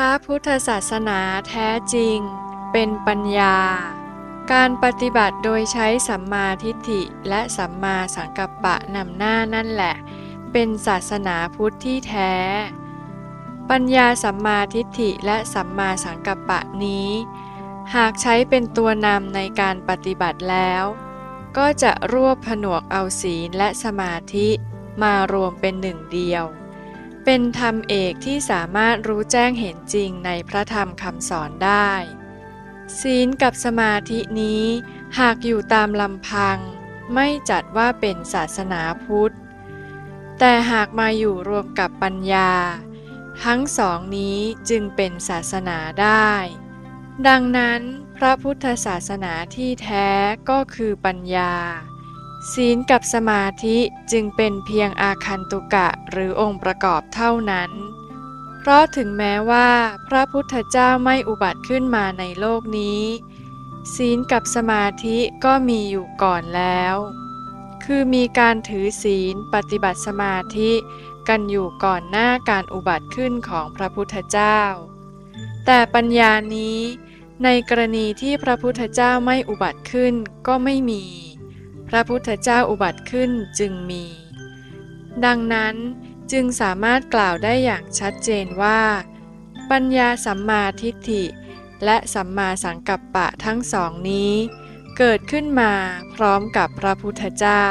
ระพุทธศาสนาแท้จริงเป็นปัญญาการปฏิบัติโดยใช้สัมมาทิฏฐิและสัมมาสังกัปปะนำหน้านั่นแหละเป็นศาสนาพุทธที่แท้ปัญญาสัมมาทิฏฐิและสัมมาสังกัปปะนี้หากใช้เป็นตัวนำในการปฏิบัติแล้วก็จะรวบผนวกเอาศีลและสมาธิมารวมเป็นหนึ่งเดียวเป็นธรรมเอกที่สามารถรู้แจ้งเห็นจริงในพระธรรมคำสอนได้ศีลกับสมาธินี้หากอยู่ตามลำพังไม่จัดว่าเป็นศาสนาพุทธแต่หากมาอยู่รวมกับปัญญาทั้งสองนี้จึงเป็นศาสนาได้ดังนั้นพระพุทธศาสนาที่แท้ก็คือปัญญาศีลกับสมาธิจึงเป็นเพียงอาคันตุกะหรือองค์ประกอบเท่านั้นเพราะถึงแม้ว่าพระพุทธเจ้าไม่อุบัติขึ้นมาในโลกนี้ศีลกับสมาธิก็มีอยู่ก่อนแล้วคือมีการถือศีลปฏิบัติสมาธิกันอยู่ก่อนหน้าการอุบัติขึ้นของพระพุทธเจ้าแต่ปัญญานี้ในกรณีที่พระพุทธเจ้าไม่อุบัติขึ้นก็ไม่มีพระพุทธเจ้าอุบัติขึ้นจึงมีดังนั้นจึงสามารถกล่าวได้อย่างชัดเจนว่าปัญญาสัมมาทิฏฐิและสัมมาสังกัปปะทั้งสองนี้เกิดขึ้นมาพร้อมกับพระพุทธเจ้า